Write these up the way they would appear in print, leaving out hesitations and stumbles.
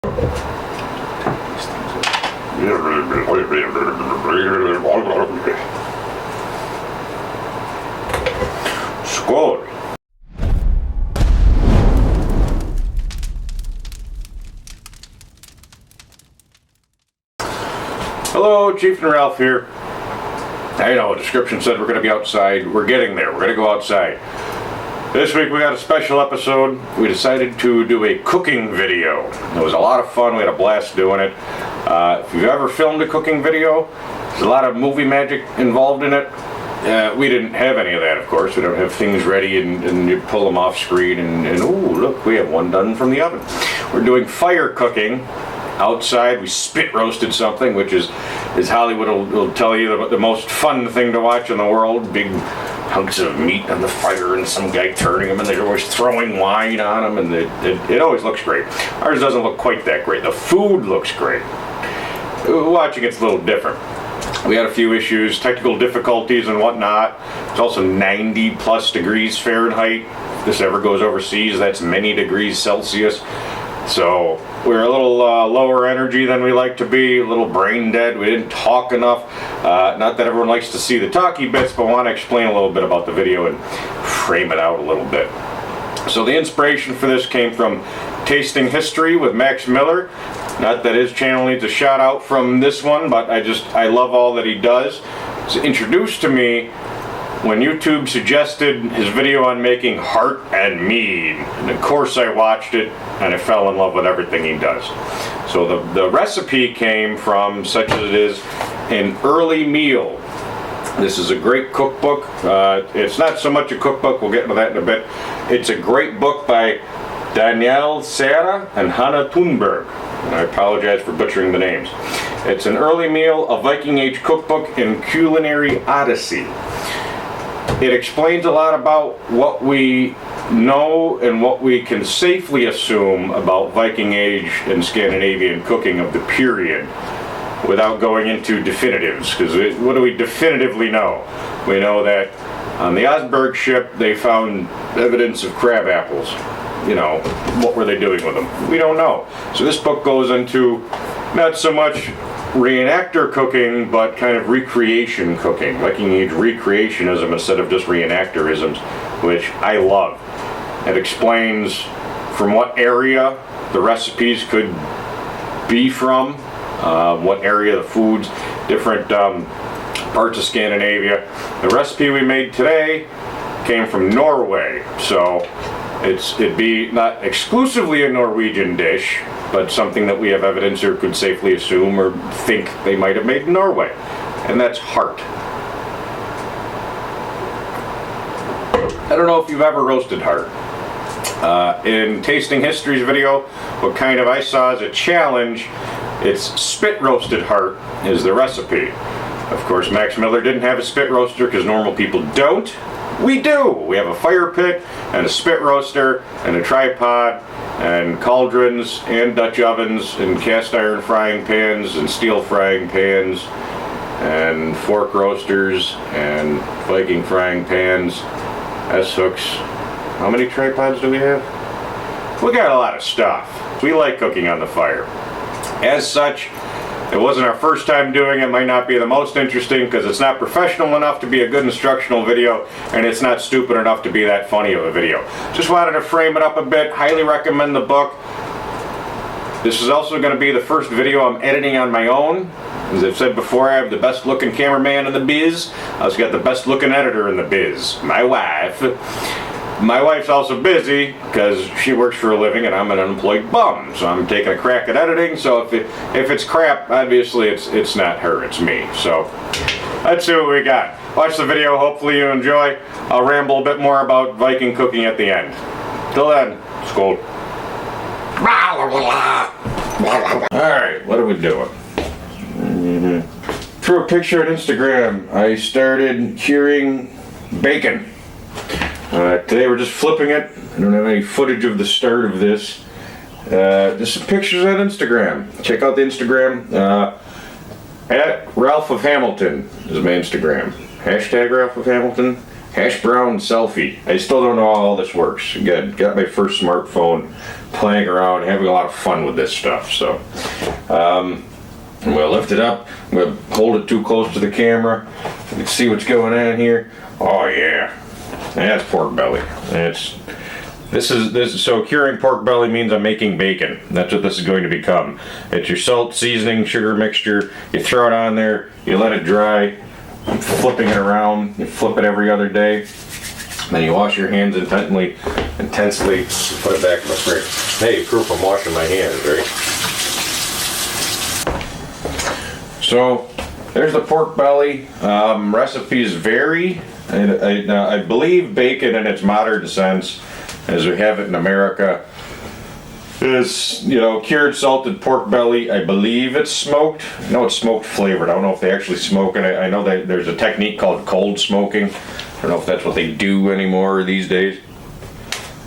Skål! Hello, Chief and Ralph here. I know, the description said we're going to be outside. We're getting there. We're going to go outside. This week we got a special episode. We decided to do a cooking video. It was a lot of fun. We had a blast doing it. If you've ever filmed a cooking video, there's a lot of movie magic involved in it. We didn't have any of that, of course. We don't have things ready and you pull them off screen and oh, look, we have one done from the oven. We're doing fire cooking. Outside, we spit roasted something, which is Hollywood will tell you the most fun thing to watch in the world. Big hunks of meat on the fire and some guy turning them, and they're always throwing wine on them, and it always looks great. Ours doesn't look quite that great. The food looks great. Watching it's a little different. We had a few issues, technical difficulties and whatnot. It's also 90 plus degrees Fahrenheit. If this ever goes overseas, that's many degrees Celsius. So we're a little lower energy than we like to be, a little brain dead. We didn't talk enough. Not that everyone likes to see the talky bits, but I want to explain a little bit about the video and frame it out a little bit. So the inspiration for this came from Tasting History with Max Miller. Not that his channel needs a shout out from this one, but I love all that he does. It's introduced to me when YouTube suggested his video on making heart and mead. And of course I watched it and I fell in love with everything he does. So the recipe came from, such as it is, an early meal. This is a great cookbook. It's not so much a cookbook, we'll get into that in a bit. It's a great book by Danielle Serra and Hannah Thunberg. And I apologize for butchering the names. It's an early meal, a Viking Age cookbook in culinary odyssey. It explains a lot about what we know and what we can safely assume about Viking Age and Scandinavian cooking of the period without going into definitives. Because what do we definitively know? We know that on the Osberg ship they found evidence of crab apples. You know, what were they doing with them? We don't know. So this book goes into not so much reenactor cooking, but kind of recreation cooking, Viking Age recreationism instead of just reenactorisms, which I love. It explains from what area the recipes could be from, what area the foods, different parts of Scandinavia. The recipe we made today came from Norway, so it'd be not exclusively a Norwegian dish, but something that we have evidence or could safely assume or think they might have made in Norway. And that's heart. I don't know if you've ever roasted heart. In Tasting History's video, what kind of I saw as a challenge, it's spit roasted heart is the recipe. Of course, Max Miller didn't have a spit roaster because normal people don't. We do! We have a fire pit and a spit roaster and a tripod and cauldrons and Dutch ovens and cast iron frying pans and steel frying pans and fork roasters and Viking frying pans, S-hooks. How many tripods do we have? We got a lot of stuff. We like cooking on the fire. As such, it wasn't our first time doing it. Might not be the most interesting because it's not professional enough to be a good instructional video, and it's not stupid enough to be that funny of a video. Just wanted to frame it up a bit. Highly recommend the book. This is also going to be the first video I'm editing on my own. As I've said before, I have the best looking cameraman in the biz. I also got the best looking editor in the biz, my wife. My wife's also busy because she works for a living and I'm an unemployed bum. So I'm taking a crack at editing. So if it's crap, obviously it's not her, it's me. So let's see what we got. Watch the video, hopefully you enjoy. I'll ramble a bit more about Viking cooking at the end. Till then, skål. Alright, what are we doing? Through a picture on Instagram, I started curing bacon. Today we're just flipping it. I don't have any footage of the start of this. Just some pictures on Instagram. Check out the Instagram. At Ralph of Hamilton is my Instagram. Hashtag Ralph of Hamilton. hash brown selfie. I still don't know how all this works. Again, got my first smartphone, playing around, having a lot of fun with this stuff. So I'm gonna lift it up. I'm gonna hold it too close to the camera. You can see what's going on here. Oh yeah, that's pork belly. So curing pork belly means I'm making bacon. That's what this is going to become. It's your salt, seasoning, sugar mixture. You throw it on there, you let it dry. I'm flipping it around. You flip it every other day. Then you wash your hands intensely. Put it back in the fridge. Hey, proof I'm washing my hands, right? So there's the pork belly. Recipes vary. I believe bacon in its modern sense, as we have it in America, is, cured salted pork belly. I believe it's smoked. I know it's smoked flavored. I don't know if they actually smoke it. I know that there's a technique called cold smoking. I don't know if that's what they do anymore these days.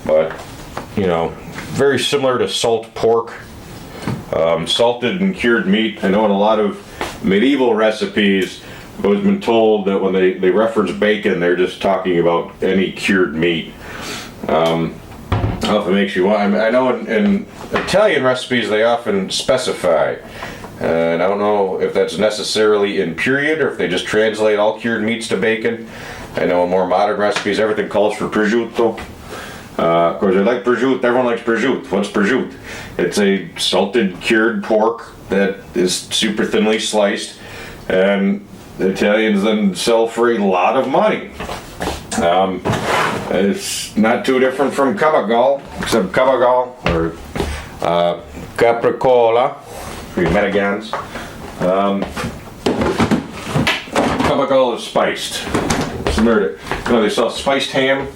But, very similar to salt pork. Salted and cured meat. I know in a lot of medieval recipes, I've always been told that when they reference bacon, they're just talking about any cured meat. I don't know if it makes you want. I know in Italian recipes they often specify, and I don't know if that's necessarily in period or if they just translate all cured meats to bacon. I know in more modern recipes everything calls for prosciutto. Of course, I like prosciutto. Everyone likes prosciutto. What's prosciutto? It's a salted cured pork that is super thinly sliced, and the Italians then sell for a lot of money. It's not too different from cabagal, except cabagal or capricola for you Metagans. Cabagal is spiced. Similar to, they sell spiced ham.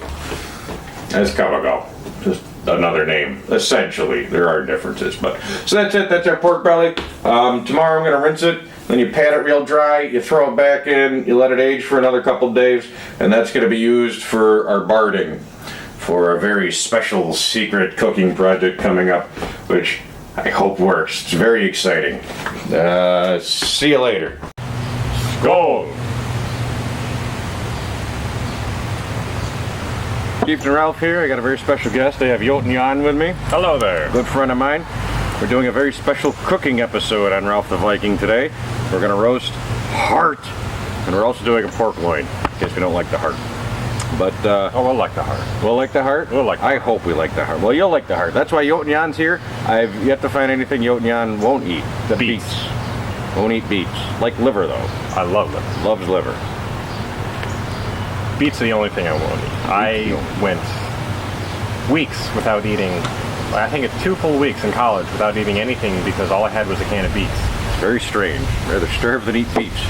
That's cabagal. Just another name. Essentially, there are differences, but so that's it. That's our pork belly. Tomorrow I'm gonna rinse it. Then you pat it real dry, you throw it back in, you let it age for another couple days, and that's going to be used for our barding, for a very special secret cooking project coming up, which I hope works. It's very exciting. See you later. Go! Keith and Ralph here. I got a very special guest. I have Yote and Jan with me. Hello there. Good friend of mine. We're doing a very special cooking episode on Ralph the Viking today. We're going to roast heart, and we're also doing a pork loin, in case we don't like the heart. But we'll like the heart. We'll like the heart? We'll like the heart. I hope we like the heart. Well, you'll like the heart. That's why Yote and Jan's here. I've yet to find anything Yote and Jan won't eat. The beets. Won't eat beets. Like liver, though. I love liver. Loves liver. Beets are the only thing I won't eat. I went weeks without eating. I think it's 2 full weeks in college without eating anything because all I had was a can of beets. It's very strange. Rather starve than eat beets.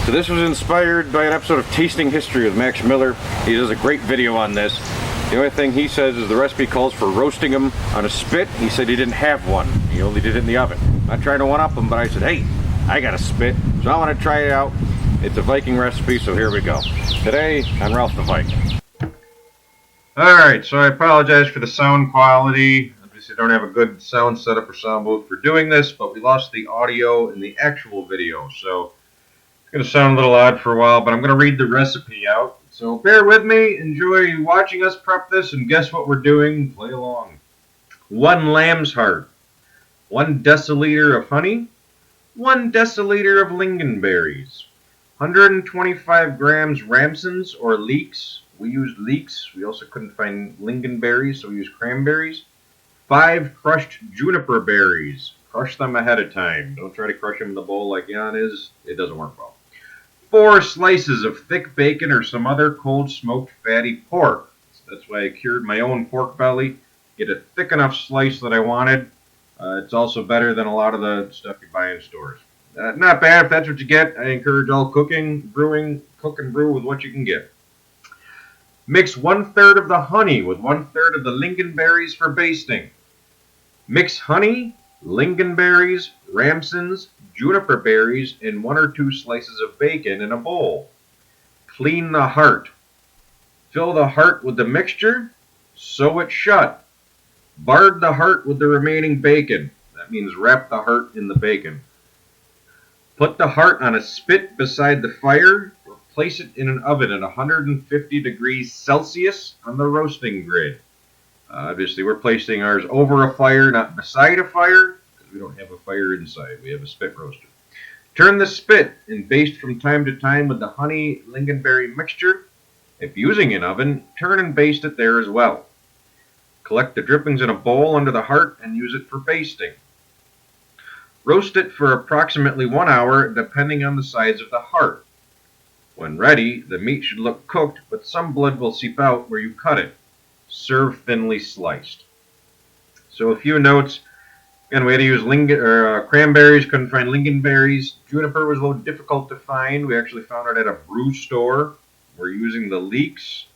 So this was inspired by an episode of Tasting History with Max Miller. He does a great video on this. The only thing he says is the recipe calls for roasting them on a spit. He said he didn't have one. He only did it in the oven. I'm not trying to one-up him, but I said, hey, I got a spit, so I want to try it out. It's a Viking recipe, so here we go. Today, on Ralph the Viking. Alright, so I apologize for the sound quality. Obviously, I don't have a good sound setup or sound booth for doing this, but we lost the audio in the actual video, so it's going to sound a little odd for a while, but I'm going to read the recipe out. So bear with me, enjoy watching us prep this, and guess what we're doing? Play along. 1 lamb's heart, 1 deciliter of honey, 1 deciliter of lingonberries, 125 grams ramsons or leeks. We used leeks. We also couldn't find lingonberries, so we used cranberries. 5 crushed juniper berries. Crush them ahead of time. Don't try to crush them in the bowl like Jan is. It doesn't work well. 4 slices of thick bacon or some other cold smoked fatty pork. So that's why I cured my own pork belly. Get a thick enough slice that I wanted. It's also better than a lot of the stuff you buy in stores. Not bad if that's what you get. I encourage all cooking, brewing, cook and brew with what you can get. Mix 1/3 of the honey with 1/3 of the lingonberries for basting. Mix honey, lingonberries, ramsons, juniper berries, and 1 or 2 slices of bacon in a bowl. Clean the heart. Fill the heart with the mixture. Sew it shut. Bard the heart with the remaining bacon. That means wrap the heart in the bacon. Put the heart on a spit beside the fire, or place it in an oven at 150 degrees Celsius on the roasting grid. Obviously, we're placing ours over a fire, not beside a fire, because we don't have a fire inside. We have a spit roaster. Turn the spit and baste from time to time with the honey lingonberry mixture. If using an oven, turn and baste it there as well. Collect the drippings in a bowl under the heart and use it for basting. Roast it for approximately 1 hour, depending on the size of the heart. When ready, the meat should look cooked, but some blood will seep out where you cut it. Serve thinly sliced. So a few notes. Again, we had to use cranberries, couldn't find lingonberries. Juniper was a little difficult to find. We actually found it at a brew store. We're using the leeks.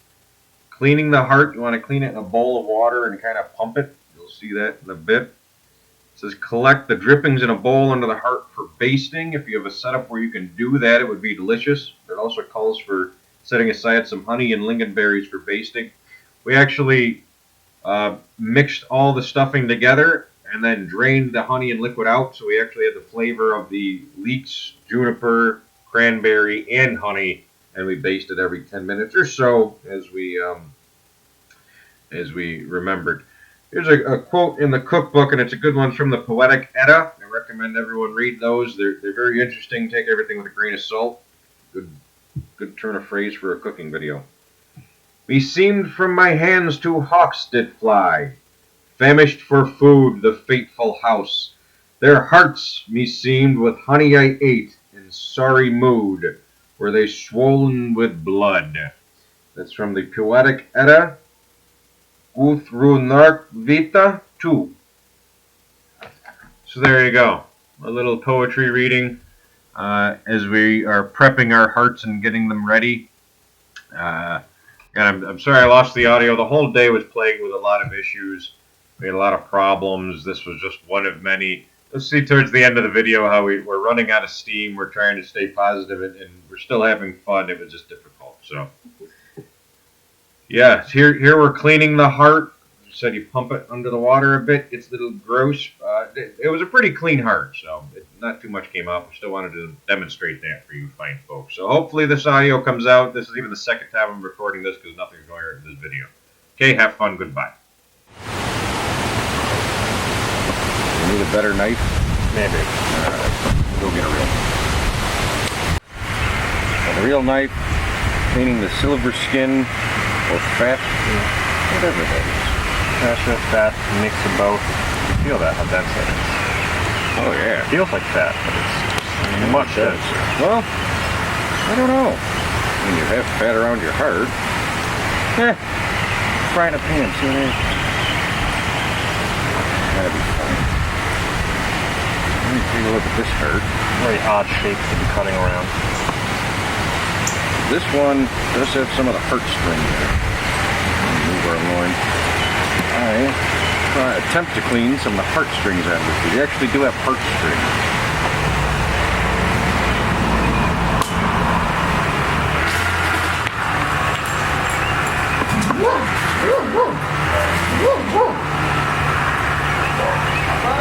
Cleaning the heart, you want to clean it in a bowl of water and kind of pump it. You'll see that in a bit. It says collect the drippings in a bowl under the heart for basting. If you have a setup where you can do that, it would be delicious. It also calls for setting aside some honey and lingonberries for basting. We actually mixed all the stuffing together and then drained the honey and liquid out, so we actually had the flavor of the leeks, juniper, cranberry, and honey, and we basted every 10 minutes or so as we remembered. Here's a quote in the cookbook, and it's a good one from the Poetic Edda. I recommend everyone read those. They're very interesting. Take everything with a grain of salt. Good turn of phrase for a cooking video. Meseemed from my hands 2 hawks did fly, famished for food the fateful house. Their hearts, meseemed, with honey I ate, in sorry mood, were they swollen with blood. That's from the Poetic Edda, Guthrunark Vita 2. So there you go. A little poetry reading as we are prepping our hearts and getting them ready. And I'm sorry I lost the audio. The whole day was plagued with a lot of issues. We had a lot of problems. This was just one of many. Let's see towards the end of the video how we're running out of steam. We're trying to stay positive, and we're still having fun. It was just difficult. So, yeah, here we're cleaning the heart. Said you pump it under the water a bit. It's a little gross. It was a pretty clean heart, so not too much came out. We still wanted to demonstrate that for you fine folks. So hopefully this audio comes out. This is even the second time I'm recording this because nothing's going on in this video. Okay, have fun. Goodbye. You need a better knife? Maybe. Go get a real knife. A real knife, cleaning the silver skin or fat, whatever that is. Pressure, fat, mix of both. You feel that, how dense that is. Oh yeah. It feels like fat, but it's much denser. Well, I don't know. When you have fat around your heart, fry in a pan, see what it is. That'd be fine. Let me take a look at this heart. Very odd shape to be cutting around. This one does have some of the heart string there. Move our loin. I attempt to clean some of the heartstrings out of it. You actually do have heartstrings.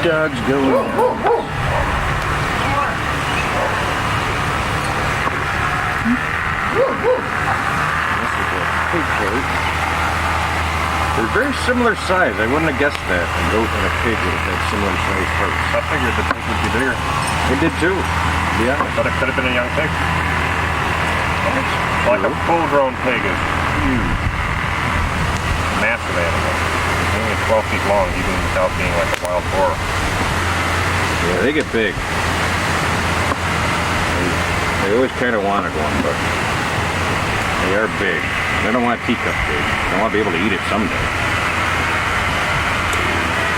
Dogs go. This is a pig heart. They're very similar size. I wouldn't have guessed that. A goat and a pig would have had similar size hearts. I figured the pig would be bigger. It did too. Yeah. But it could have been a young pig. Like a full-grown pig is huge. Massive animal. Only 12 feet long, even without being like a wild boar. Yeah, they get big. They always kind of want to go on, but they are big. I don't want teacup big. I want to be able to eat it someday.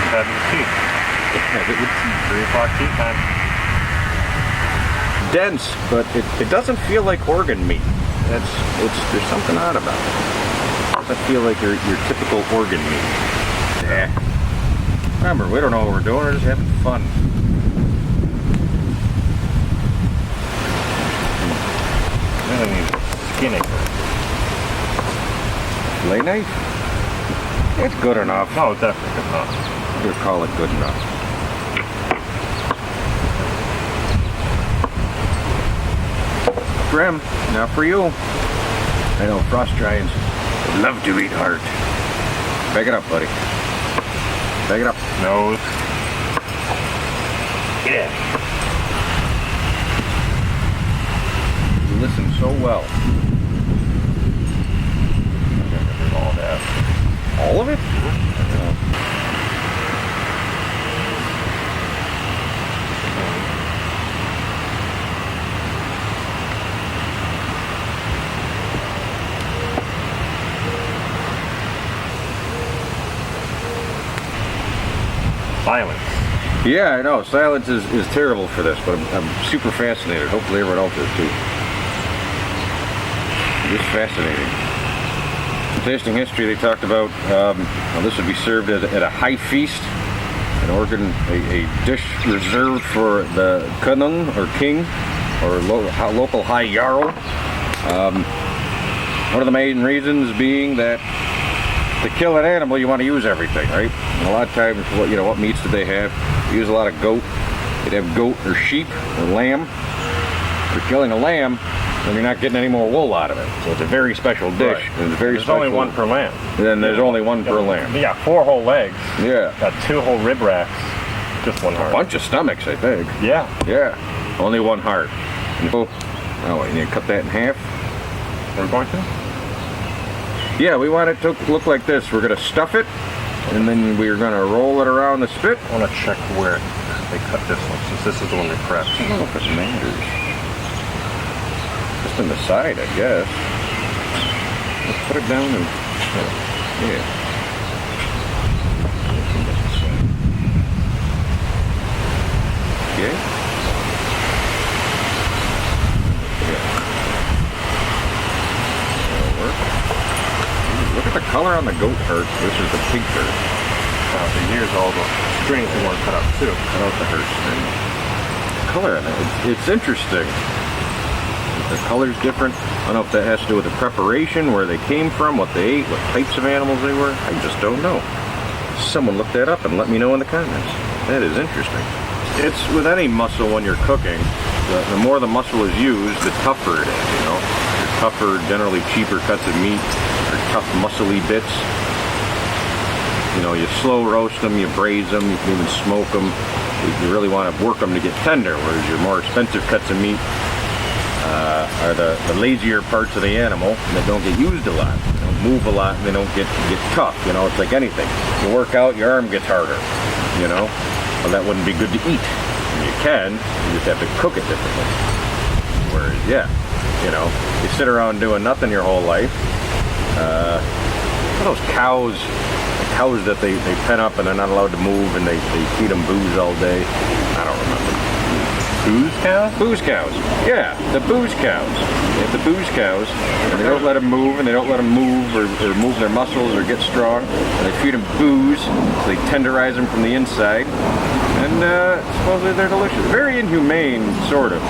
Have it with teeth. Have it with teeth. 3 o'clock tea time. Dense, but it doesn't feel like organ meat. There's something odd about it. It doesn't feel like your typical organ meat. Yeah. Remember, we don't know what we're doing. We're just having fun. Really need skinning. Fillet knife? It's good enough. No, it's definitely good enough. We'll call it good enough. Grim, not for you. I know frost giants would love to eat heart. Back it up, buddy. Back it up. Nose. Yeah. You listen so well. All that. All of it? Silence. Yeah, I know. Silence is terrible for this, but I'm super fascinated. Hopefully everyone else is too. It's fascinating. In tasting history, they talked about this would be served at a high feast, a dish reserved for the konung or king or local high jarl. One of the main reasons being that to kill an animal, you want to use everything, right? And a lot of times, what meats do they have? They use a lot of goat. They'd have goat or sheep or lamb. If you're killing a lamb, then you're not getting any more wool out of it. So it's a very special dish. Right. And it's very There's special. only one per lamb. Then there's only one per lamb. You got 4 whole legs. Yeah. Got 2 whole rib racks. Just one heart. A bunch of stomachs, I think. Yeah. Yeah. Only one heart. Oh, and you cut that in half. We're going to? Yeah, we want it to look like this. We're going to stuff it, and then we're going to roll it around the spit. I want to check where they cut this one, since this is the one they prepped. I don't know if it matters. Just on the side, I guess. Let's put it down and... Yeah. Okay. Look at the color on the goat heart versus the pig heart. For years, all the strings weren't cut up too. Cut out the heart string. The color on it, it's interesting. The color's different. I don't know if that has to do with the preparation, where they came from, what they ate, what types of animals they were. I just don't know. Someone look that up and let me know in the comments. That is interesting. It's with any muscle when you're cooking, the more the muscle is used, the tougher it is, you know. Your tougher, generally cheaper cuts of meat, or tough muscly bits. You know, you slow roast them, you braise them, you can even smoke them. You really want to work them to get tender, whereas your more expensive cuts of meat are the lazier parts of the animal that don't get used a lot. They don't move a lot, and they don't get tough. You know, it's like anything. You work out, your arm gets harder, you know. Well, that wouldn't be good to eat. You can, you just have to cook it differently. Whereas, yeah, you know, you sit around doing nothing your whole life. Those cows that they pen up and they're not allowed to move, and they feed them booze all day. I don't remember. Booze cows? Booze cows. Yeah, the booze cows. They have the booze cows, and they don't let them move, and they don't let them move or move their muscles or get strong. And they feed them booze, so they tenderize them from the inside. And supposedly they're delicious. Very inhumane, sort of.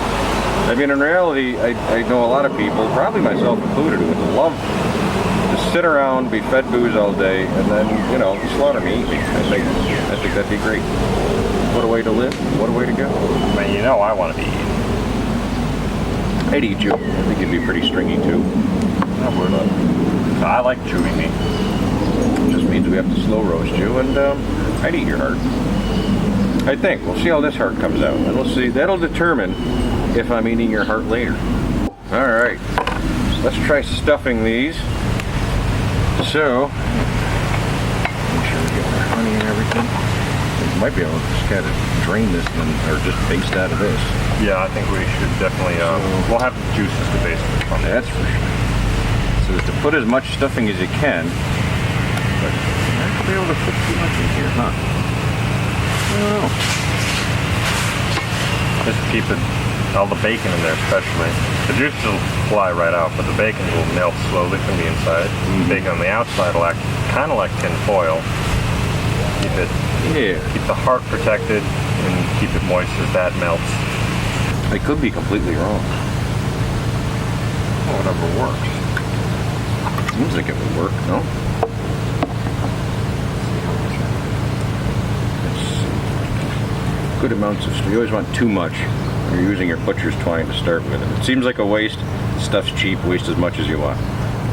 I mean, in reality, I know a lot of people, probably myself included, who would love to sit around, be fed booze all day, and then, you know, slaughter me, eat me. I think that'd be great. What a way to live. What a way to go. I mean, you know I want to be eaten. I'd eat you. I think you'd be pretty stringy, too. I would. So I like chewy meat. It just means we have to slow roast you, and I'd eat your heart. I think. We'll see how this heart comes out. And we'll see. That'll determine if I'm eating your heart later. Alright. Let's try stuffing these. So, make sure we get our honey and everything. We might be able to just kind of drain this or just baste out of this. Yeah, I think we should definitely, we'll have the juices to baste it from. That's for sure. So to put as much stuffing as you can, but you're not going to be able to put too much in here, huh? I don't know. Just keep it, all the bacon in there especially. The juices will fly right out, but the bacon will melt slowly from the inside. The bacon on the outside will act kind of like tin foil. Keep it, keep the heart protected and keep it moist as that melts. I could be completely wrong. Whatever works. Seems like it would work, no? It's good amounts of stuff. You always want too much. You're using your butcher's twine to start with. And it seems like a waste. Stuff's cheap. Waste as much as you want.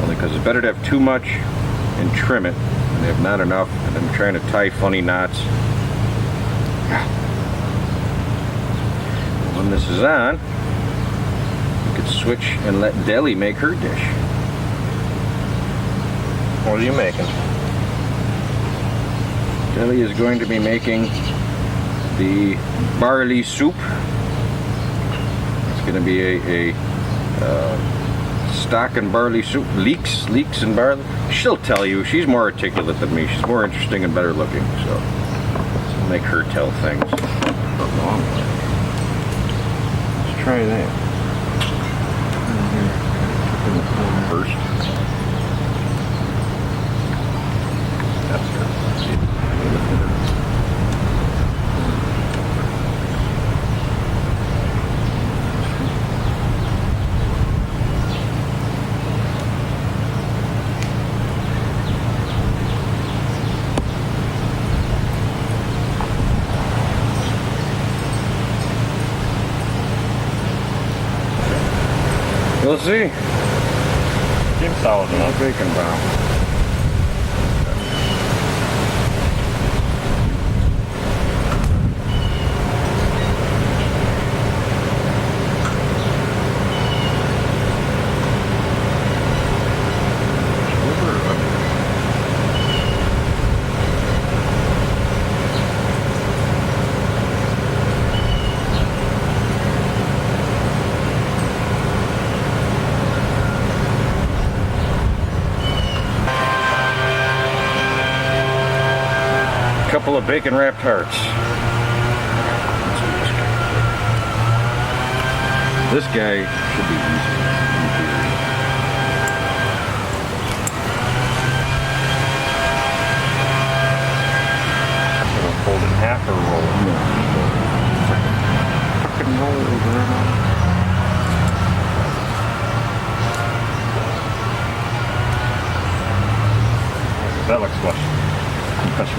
Only because it's better to have too much and trim it than to have not enough and then trying to tie funny knots. When this is on, you could switch and let Deli make her dish. What are you making? Deli is going to be making the barley soup. It's going to be a stock and barley soup. Leeks and barley. She'll tell you. She's more articulate than me. She's more interesting and better looking. So let's make her tell things. Let's try that. First. That's her. We'll see. Seems solid enough. Bacon brown. Couple of bacon wrapped hearts. This guy should be easy. Fold in half or roll it? Fucking roll over. That looks much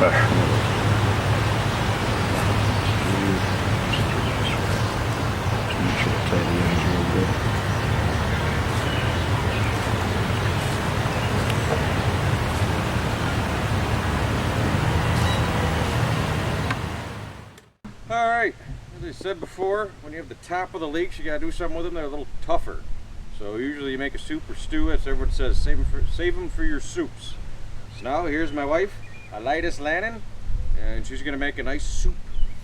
better. Alright, as I said before, when you have the top of the leeks, you gotta do something with them. They're a little tougher. So usually you make a soup or stew, as everyone says, save them for your soups. So now here's my wife, Alidas Lannon, and she's gonna make a nice soup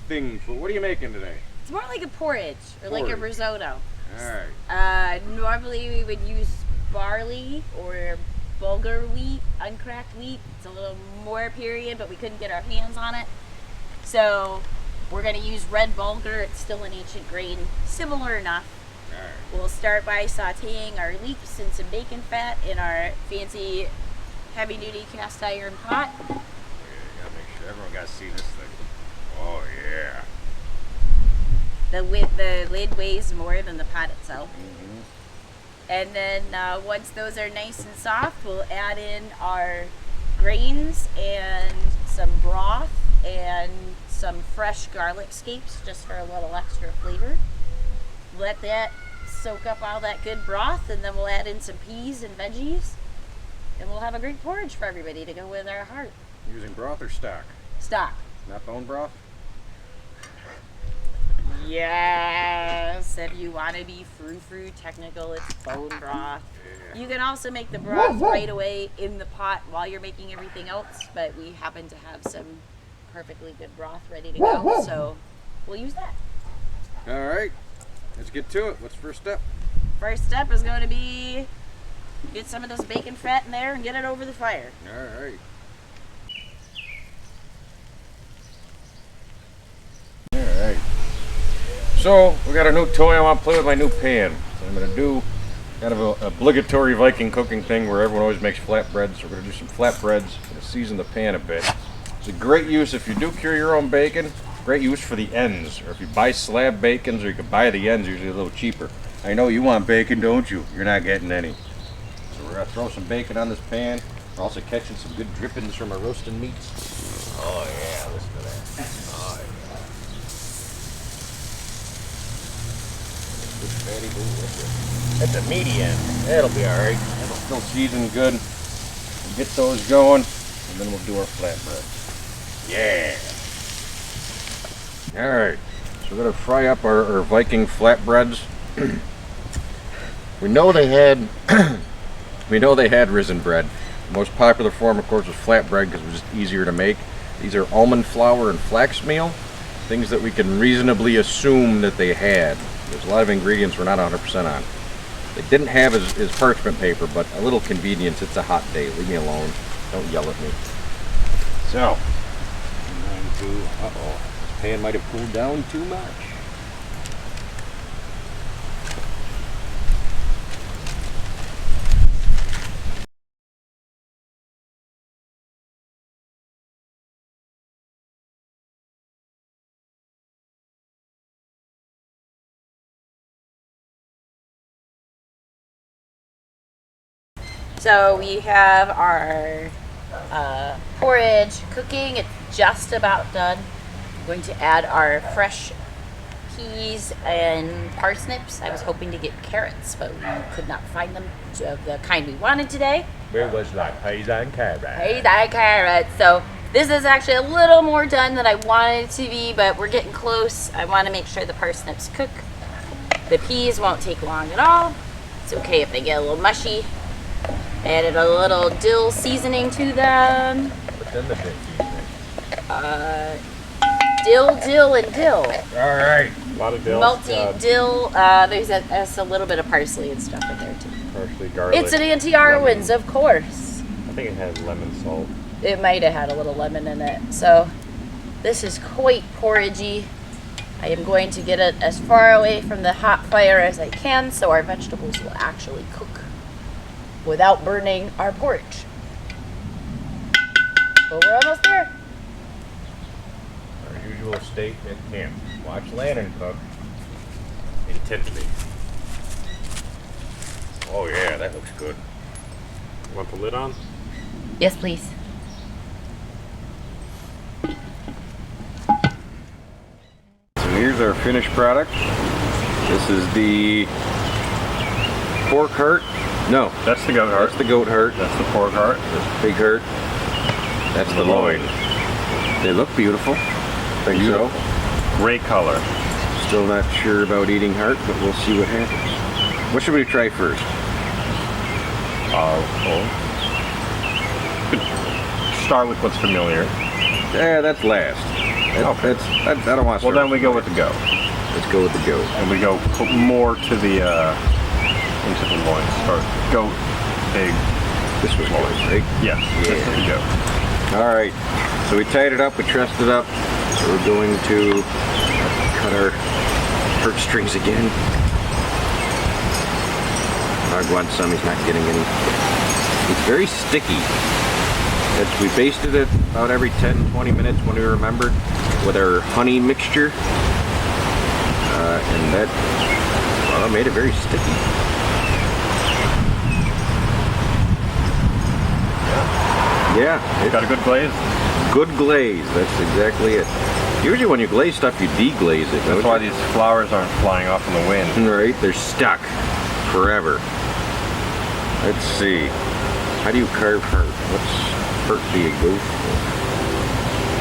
thing. For what are you making today? It's more like a porridge or like a risotto. Alright. Normally we would use barley or bulgur wheat, uncracked wheat. It's a little more period, but we couldn't get our hands on it. So we're going to use red bulgur. It's still an ancient grain, similar enough. Alright. We'll start by sauteing our leeks in some bacon fat in our fancy heavy-duty cast iron pot. Yeah, you gotta make sure everyone gotta see this thing. Oh yeah. The lid weighs more than the pot itself. And then once those are nice and soft, we'll add in our grains and some broth and some fresh garlic scapes just for a little extra flavor. Let that soak up all that good broth, and then we'll add in some peas and veggies, and we'll have a great porridge for everybody to go with our heart. Using broth or stock? Stock. Not bone broth? Yes, if you want to be frou-frou technical, it's bone broth. Yeah. You can also make the broth right away in the pot while you're making everything else, but we happen to have some perfectly good broth ready to go, so we'll use that. Alright, let's get to it. What's the first step? First step is going to be get some of this bacon fat in there and get it over the fire. Alright. Alright. So, we got a new toy. I want to play with my new pan. So I'm going to do kind of an obligatory Viking cooking thing where everyone always makes flatbreads. So we're going to do some flatbreads. I'm going to season the pan a bit. It's a great use if you do cure your own bacon. Great use for the ends. Or if you buy slab bacons, or you can buy the ends, usually a little cheaper. I know you want bacon, don't you? You're not getting any. So we're going to throw some bacon on this pan. We're also catching some good drippings from our roasting meats. Oh yeah, listen to that. Oh yeah. That's a meaty end. That'll be alright. That'll still season good. We'll get those going, and then we'll do our flatbread. Yeah. Alright. So we're gonna fry up our Viking flatbreads. We know they had risen bread. The most popular form, of course, was flatbread because it was just easier to make. These are almond flour and flax meal, things that we can reasonably assume that they had. There's a lot of ingredients we're not 100% on. They didn't have is parchment paper, but a little convenience. It's a hot day. Leave me alone. Don't yell at me. So, uh-oh, this pan might have cooled down too much. So we have our porridge cooking. It's just about done. I'm going to add our fresh peas and parsnips. I was hoping to get carrots, but we could not find them of the kind we wanted today. Where was like peas and carrots? Peas and carrots. So this is actually a little more done than I wanted it to be, but we're getting close. I want to make sure the parsnips cook. The peas won't take long at all. It's okay if they get a little mushy. Added a little dill seasoning to them. What's in the dill seasoning? Dill, and dill. All right. A lot of dill. Multi-dill. There's a little bit of parsley and stuff in there too. Parsley, garlic. It's an Auntie Arwen's, of course. I think it had lemon salt. It might have had a little lemon in it. So this is quite porridgey. I am going to get it as far away from the hot fire as I can so our vegetables will actually cook without burning our porridge. But we're almost there. Our usual state at camp. Watch Lannon cook intently. Oh yeah, that looks good. Want the lid on? Yes, please. So here's our finished product. This is the pork heart. No, That's the goat heart. that's the goat heart. That's the pork heart. That's the pig heart. That's the loin. They look beautiful. Think so. Great color. Still not sure about eating heart, but we'll see what happens. What should we try first? Start with what's familiar. Yeah, that's last. Okay. I don't want to Well, then we go with the goat. Let's go with the goat. And we go more to the, into the loin. Start goat, pig. This was loin, right? Yes, this is the goat. All right. So we tied it up, we trussed it up. So we're going to cut our heartstrings again. Dog wants some, he's not getting any. It's very sticky. We basted it about every 10-20 minutes when we remembered with our honey mixture. And that made it very sticky. Yeah. It's got a good glaze. Good glaze, that's exactly it. Usually when you glaze stuff, you deglaze it. That's why these flowers aren't flying off in the wind. Right, they're stuck forever. Let's see. How do you carve heart? What's heart do you go for?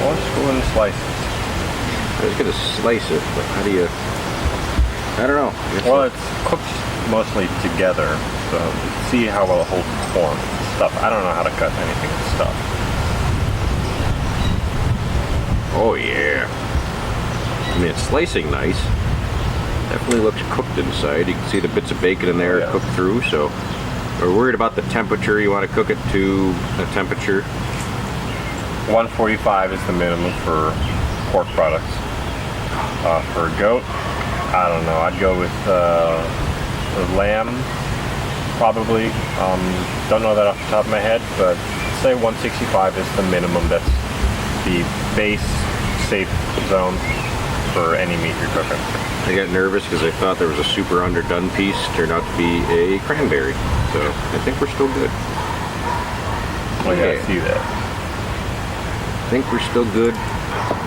Well, let's go in slices. I was gonna slice it, but how do you? I don't know. Well, it's cooked mostly together, so see how well it holds its form. Stuff. I don't know how to cut anything with stuff. Oh yeah. I mean, it's slicing nice. Definitely looks cooked inside. You can see the bits of bacon in there cooked through. So we're worried about the temperature. You want to cook it to a temperature. 145 is the minimum for pork products. For goat, I don't know. I'd go with lamb, probably. Don't know that off the top of my head, but say 165 is the minimum. That's the base safe zone for any meat you're cooking. I got nervous because I thought there was a super underdone piece. Turned out to be a cranberry. So I think we're still good. Well, yeah, I see that. I think we're still good.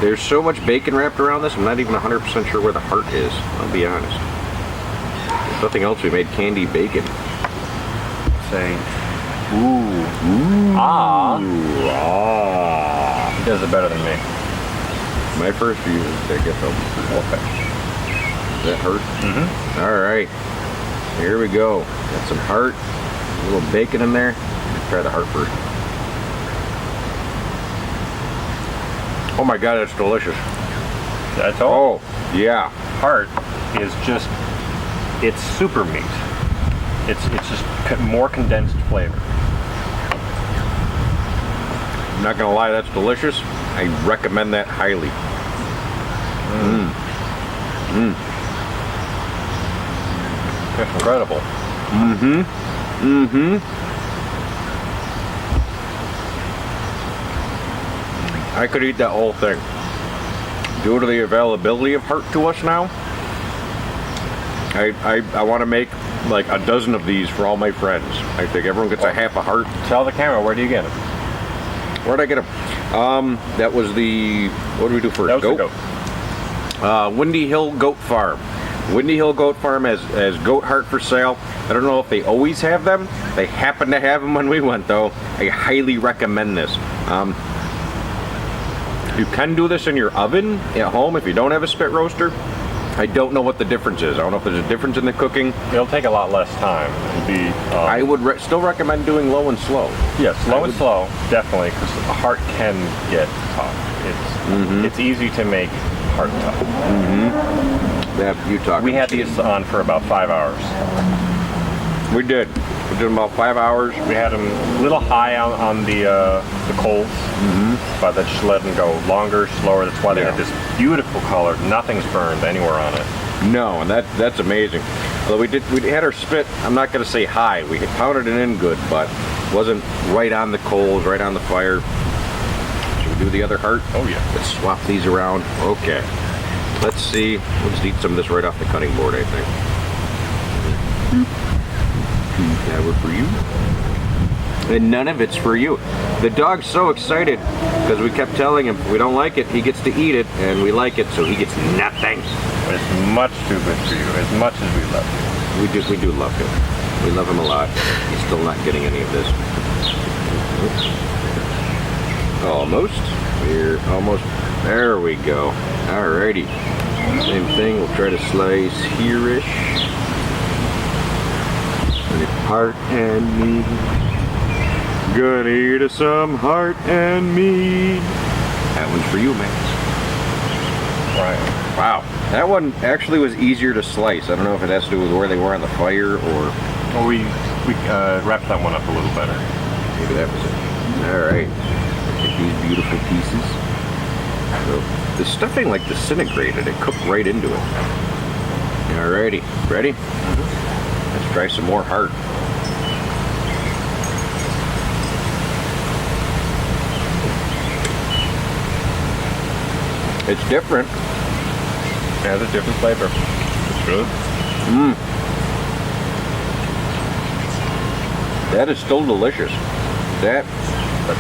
There's so much bacon wrapped around this, I'm not even 100% sure where the heart is. I'll be honest. Nothing else, we made candied bacon. Say, ooh. Ah. Ooh, ah. He does it better than me. My first view is to get them. Okay. Does that hurt? Mm-hmm. All right. Here we go. Got some heart. A little bacon in there. Let's try the heart first. Oh my God, that's delicious. That's all. Oh, yeah. Heart is just, it's super meat. It's just more condensed flavor. I'm not gonna lie, that's delicious. I recommend that highly. It's incredible. I could eat that whole thing. Due to the availability of heart to us now, I want to make like a dozen of these for all my friends. I think everyone gets a half a heart. Tell the camera, where do you get them? Where'd I get them? That was the, what did we do first? That was the goat. Windy Hill Goat Farm. Windy Hill Goat Farm has goat heart for sale. I don't know if they always have them. They happen to have them when we went though. I highly recommend this. You can do this in your oven at home if you don't have a spit roaster. I don't know what the difference is. I don't know if there's a difference in the cooking. It'll take a lot less time. I would still recommend doing low and slow. Yes, low and slow, definitely, because the heart can get tough. It's easy to make heart tough. Yeah, you talk. We had these on for about 5 hours. We did. We did them about 5 hours. We had them a little high on the coals, but that just let them go longer, slower. That's why they had this beautiful color. Nothing's burned anywhere on it. No, and that's amazing. Although we had our spit, I'm not going to say high. We had pounded it in good, but wasn't right on the coals, right on the fire. Should we do the other heart? Oh yeah. Let's swap these around. Okay. Let's see. We'll just eat some of this right off the cutting board, I think. That were for you. And none of it's for you. The dog's so excited because we kept telling him we don't like it, he gets to eat it, and we like it, so he gets nothing. It's much too good for you, as much as we love it. We do love him. We love him a lot. He's still not getting any of this. Almost. We're almost. There we go. Alrighty. Same thing. We'll try to slice here-ish. Heart and meat. Gonna eat some heart and meat. That one's for you, man. Right. Wow. That one actually was easier to slice. I don't know if it has to do with where they were on the fire or... Well, we wrapped that one up a little better. Maybe that was it. Alright. Take these beautiful pieces. So, the stuffing like disintegrated. It cooked right into it. Alrighty. Ready? Let's try some more heart. It's different. It has a different flavor. It's good. That is still delicious. That The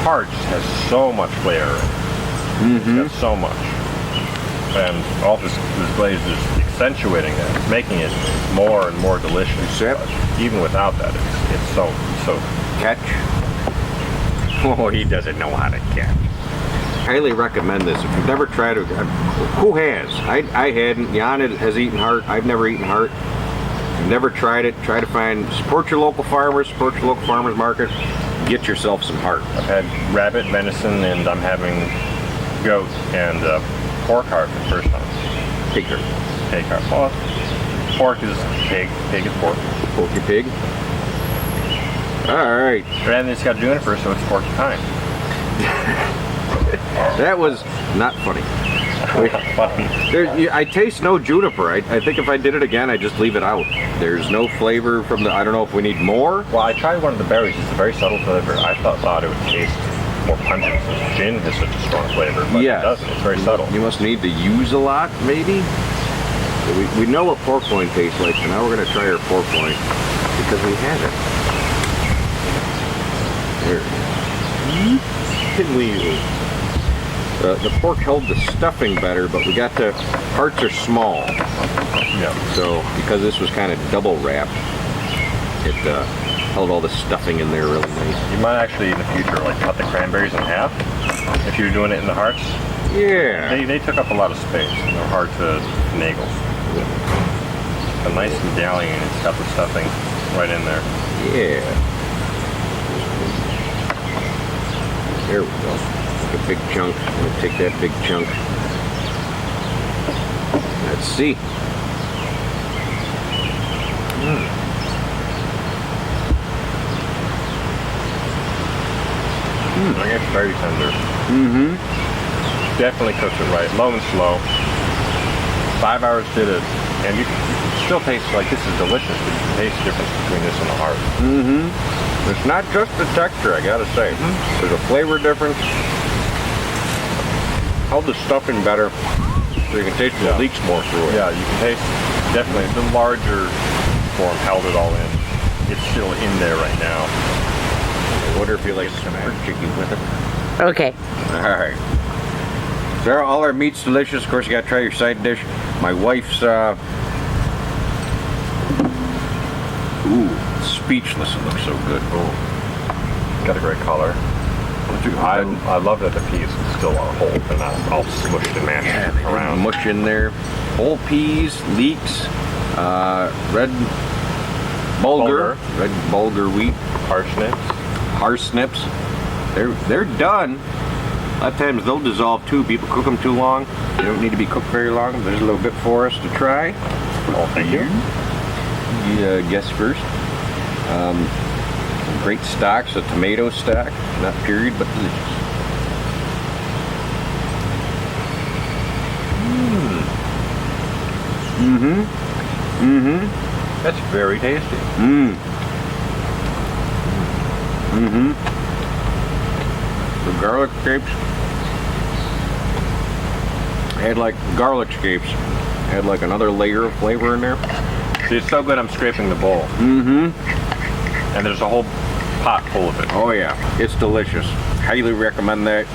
heart has so much flavor. It has so much. And all this glaze is accentuating that. It's making it more and more delicious. Yep. But even without that, it's so catch. Oh, he doesn't know how to catch. Highly recommend this. If you've never tried it, who has? I hadn't. Jan has eaten heart. I've never eaten heart. If you've never tried it, try to support your local farmers, support your local farmers market. Get yourself some heart. I've had rabbit, venison, and I'm having goat and pork heart for the first time. Pig heart. Pig heart. Well, pork is pig. Pig is pork. Porky pig. All right. And it's got juniper, so it's porcupine. That was not funny. I taste no juniper. I think if I did it again, I'd just leave it out. There's no flavor from the, I don't know if we need more. Well, I tried one of the berries. It's a very subtle flavor. I thought it would taste more pungent since gin has such a strong flavor, but Yes. it doesn't. It's very subtle. You must need to use a lot, maybe? We know what pork loin tastes like, so now we're going to try our pork loin because we have it. There. Can we? The pork held the stuffing better, but we got the parts are small. Yeah. So because this was kind of double wrapped, it held all the stuffing in there really nice. You might actually in the future like cut the cranberries in half if you're doing it in the hearts. Yeah. They took up a lot of space. They're hard to finagle. But nice and medallion, it's got the stuffing right in there. Yeah. There we go. A big chunk. I'm gonna take that big chunk. Let's see. I guess very tender. Mm-hmm. Definitely cooks it right. Low and slow. 5 hours did it. And you still taste like this is delicious, but you can taste the difference between this and the heart. Mm-hmm. It's not just the texture, I gotta say. There's a flavor difference. Held the stuffing better, so you can taste the leeks more through it. Yeah, you can taste definitely the larger form held it all in. It's still in there right now. I wonder if you like some chicken with it. Okay. All right. So all our meat's delicious. Of course, you gotta try your side dish. My wife's speechless. It looks so good. Oh, got a great color. I love that the peas is still on whole and not all smushed and mashed around. Mush in there. Whole peas, leeks, red bulgur, red bulgur wheat, parsnips. They're done. A lot of times they'll dissolve too. People cook them too long. They don't need to be cooked very long. There's a little bit for us to try. Oh, thank you. Guess first. Great stocks, a tomato stock, not period, but delicious. That's very tasty. The garlic scapes. I had like garlic scapes. Had like another layer of flavor in there. See, it's so good I'm scraping the bowl. And there's a whole pot full of it. Oh yeah, it's delicious. Highly recommend that.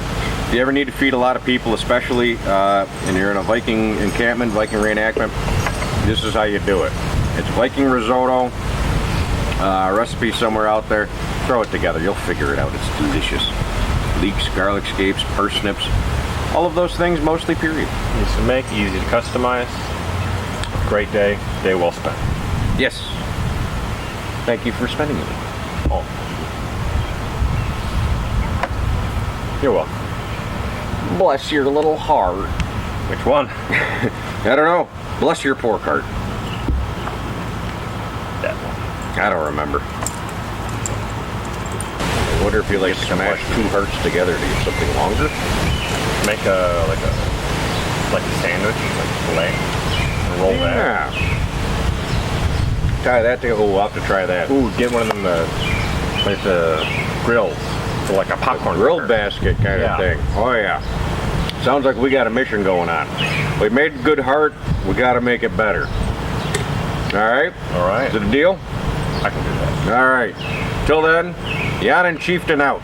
If you ever need to feed a lot of people, especially and you're in a Viking encampment, Viking reenactment, this is how you do it. It's Viking risotto, recipe somewhere out there. Throw it together, you'll figure it out. It's delicious. Leeks, garlic scapes, parsnips, all of those things, mostly period. Easy to make, easy to customize. Great day well spent. Yes. Thank you for spending it. Oh. You're welcome. Bless your little heart. Which one? I don't know. Bless your pork heart. That one. I don't remember. I wonder if you like smash two hearts together to get something longer. Make like a sandwich, like fillet, and roll that. Try that together. Oh, we'll have to try that. Ooh, get one of them like the grills for like a popcorn grill cooker. basket kind of thing. Oh yeah. Sounds like we got a mission going on. We made good heart. We got to make it better. All right. All right. Is it a deal? I can do that. All right. Till then, Jan and Chieftain out.